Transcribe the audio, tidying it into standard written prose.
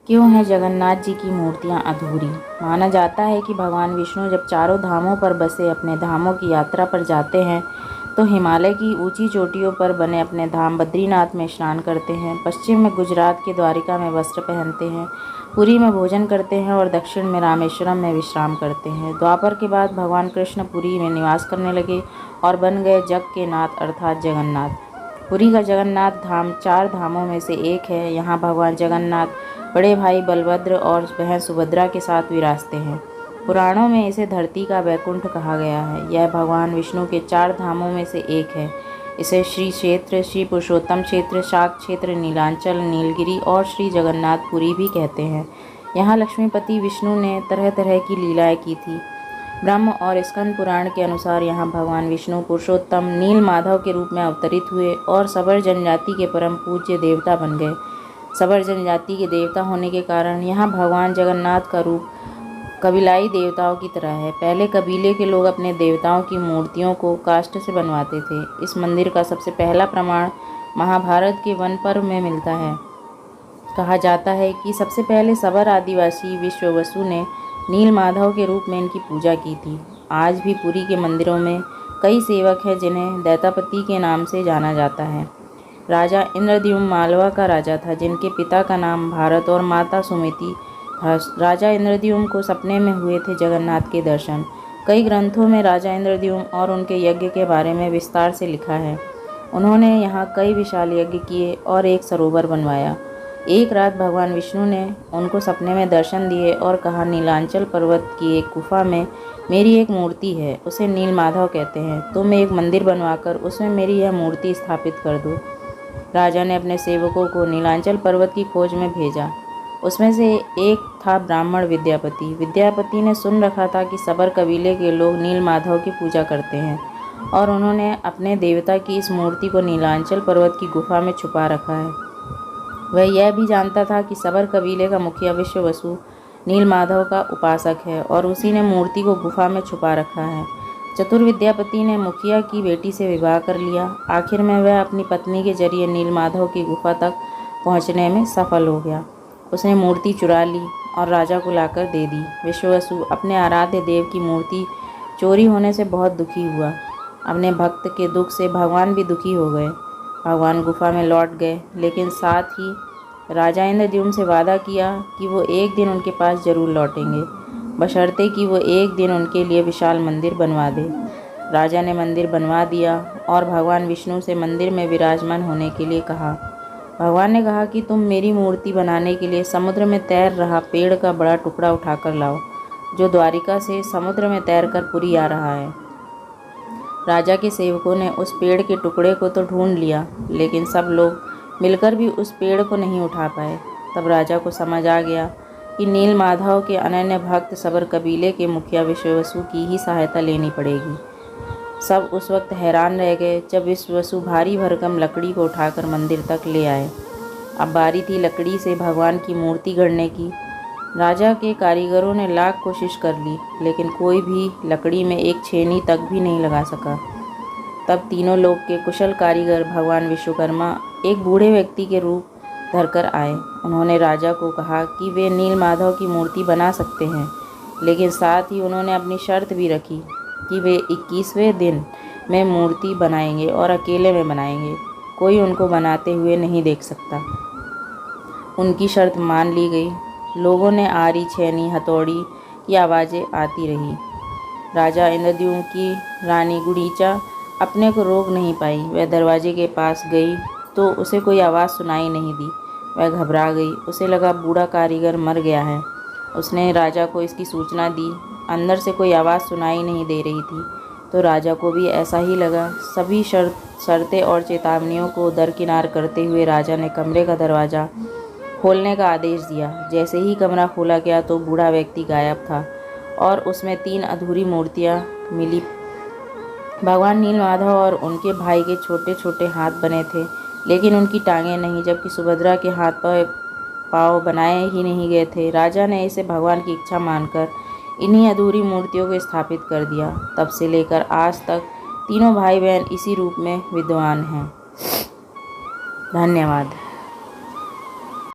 क्यों है जगन्नाथ जी की मूर्तियाँ अधूरी? माना जाता है कि भगवान विष्णु जब चारों धामों पर बसे अपने धामों की यात्रा पर जाते हैं तो हिमालय की ऊंची चोटियों पर बने अपने धाम बद्रीनाथ में स्नान करते हैं, पश्चिम में गुजरात के द्वारिका में वस्त्र पहनते हैं, पुरी में भोजन करते हैं और दक्षिण में रामेश्वरम में विश्राम करते हैं। द्वापर के बाद भगवान कृष्ण पुरी में निवास करने लगे और बन गए जग के नाथ अर्थात जगन्नाथ। पुरी का जगन्नाथ धाम चार धामों में से एक है। यहाँ भगवान जगन्नाथ बड़े भाई बलभद्र और बहन सुभद्रा के साथ विराजते हैं। पुराणों में इसे धरती का वैकुंठ कहा गया है। यह भगवान विष्णु के चार धामों में से एक है। इसे श्री क्षेत्र, श्री पुरुषोत्तम क्षेत्र, शाक्त क्षेत्र, नीलांचल, नीलगिरी और श्री जगन्नाथपुरी भी कहते हैं। यहाँ लक्ष्मीपति विष्णु ने तरह तरह की लीलाएं की थी। ब्रह्म और स्कंद पुराण के अनुसार यहाँ भगवान विष्णु पुरुषोत्तम नील माधव के रूप में अवतरित हुए और सबर जनजाति के परम पूज्य देवता बन गए। सबर जनजाति के देवता होने के कारण यहाँ भगवान जगन्नाथ का रूप कबीलाई देवताओं की तरह है। पहले कबीले के लोग अपने देवताओं की मूर्तियों को काष्ठ से बनवाते थे। इस मंदिर का सबसे पहला प्रमाण महाभारत के वन पर्व में मिलता है। कहा जाता है कि सबसे पहले सबर आदिवासी विश्ववसु ने नील माधव के रूप में इनकी पूजा की थी। आज भी पुरी के मंदिरों में कई सेवक हैं जिन्हें दैतापति के नाम से जाना जाता है। राजा इंद्रद्युम्न मालवा का राजा था, जिनके पिता का नाम भारत और माता सुमिति था। राजा इंद्रद्युम्न को सपने में हुए थे जगन्नाथ के दर्शन। कई ग्रंथों में राजा इंद्रद्युम्न और उनके यज्ञ के बारे में विस्तार से लिखा है। उन्होंने यहाँ कई विशाल यज्ञ किए और एक सरोवर बनवाया। एक रात भगवान विष्णु ने उनको सपने में दर्शन दिए और कहा, नीलांचल पर्वत की एक गुफा में मेरी एक मूर्ति है, उसे नील माधव कहते हैं। तुम एक मंदिर बनवाकर उसमें मेरी यह मूर्ति स्थापित कर दो। राजा ने अपने सेवकों को नीलांचल पर्वत की खोज में भेजा। उसमें से एक था ब्राह्मण विद्यापति। विद्यापति ने सुन रखा था कि सबर कबीले के लोग नील माधव की पूजा करते हैं और उन्होंने अपने देवता की इस मूर्ति को नीलांचल पर्वत की गुफा में छुपा रखा है। वह यह भी जानता था कि सबर कबीले का मुखिया विश्ववसु नील माधव का उपासक है और उसी ने मूर्ति को गुफा में छुपा रखा है। चतुर विद्यापति ने मुखिया की बेटी से विवाह कर लिया। आखिर में वह अपनी पत्नी के जरिए नील माधव की गुफा तक पहुंचने में सफल हो गया। उसने मूर्ति चुरा ली और राजा को लाकर दे दी। विश्ववसु अपने आराध्य देव की मूर्ति चोरी होने से बहुत दुखी हुआ। अपने भक्त के दुख से भगवान भी दुखी हो गए। भगवान गुफा में लौट गए, लेकिन साथ ही राजा इंद्रद्युम्न से वादा किया कि वो एक दिन उनके पास जरूर लौटेंगे, बशर्ते कि वो एक दिन उनके लिए विशाल मंदिर बनवा दे। राजा ने मंदिर बनवा दिया और भगवान विष्णु से मंदिर में विराजमान होने के लिए कहा। भगवान ने कहा कि तुम मेरी मूर्ति बनाने के लिए समुद्र में तैर रहा पेड़ का बड़ा टुकड़ा उठाकर लाओ, जो द्वारिका से समुद्र में तैरकर पुरी आ रहा है। राजा के सेवकों ने उस पेड़ के टुकड़े को तो ढूंढ लिया, लेकिन सब लोग मिलकर भी उस पेड़ को नहीं उठा पाए। तब राजा को समझ आ गया कि नील माधव के अनन्य भक्त सबर कबीले के मुखिया विश्ववसु की ही सहायता लेनी पड़ेगी। सब उस वक्त हैरान रह गए जब विश्ववसु भारी भरकम लकड़ी को उठाकर मंदिर तक ले आए। अब बारी थी लकड़ी से भगवान की मूर्ति गढ़ने की। राजा के कारीगरों ने लाख कोशिश कर ली, लेकिन कोई भी लकड़ी में एक छेनी तक भी नहीं लगा सका। तब तीनों लोक के कुशल कारीगर भगवान विश्वकर्मा एक बूढ़े व्यक्ति के रूप धरकर आए। उन्होंने राजा को कहा कि वे नील माधव की मूर्ति बना सकते हैं, लेकिन साथ ही उन्होंने अपनी शर्त भी रखी कि वे 21वें दिन में मूर्ति बनाएंगे और अकेले में बनाएंगे, कोई उनको बनाते हुए नहीं देख सकता। उनकी शर्त मान ली गई। लोगों ने आरी, छेनी, हथौड़ी की आवाज़ें आती रही। राजा इंद्रद्युम्न की रानी गुड़ीचा अपने को रोक नहीं पाई। वह दरवाजे के पास गई तो उसे कोई आवाज़ सुनाई नहीं दी। वह घबरा गई। उसे लगा बूढ़ा कारीगर मर गया है। उसने राजा को इसकी सूचना दी। अंदर से कोई आवाज़ सुनाई नहीं दे रही थी, तो राजा को भी ऐसा ही लगा। सभी शर्तें और चेतावनियों को दरकिनार करते हुए राजा ने कमरे का दरवाज़ा खोलने का आदेश दिया। जैसे ही कमरा खोला गया तो बूढ़ा व्यक्ति गायब था और उसमें 3 अधूरी मूर्तियाँ मिली। भगवान नील माधव और उनके भाई के छोटे छोटे हाथ बने थे, लेकिन उनकी टांगें नहीं, जबकि सुभद्रा के हाथ पाँव बनाए ही नहीं गए थे। राजा ने इसे भगवान की इच्छा मानकर इन्हीं अधूरी मूर्तियों को स्थापित कर दिया। तब से लेकर आज तक तीनों भाई बहन इसी रूप में विद्वान हैं। धन्यवाद।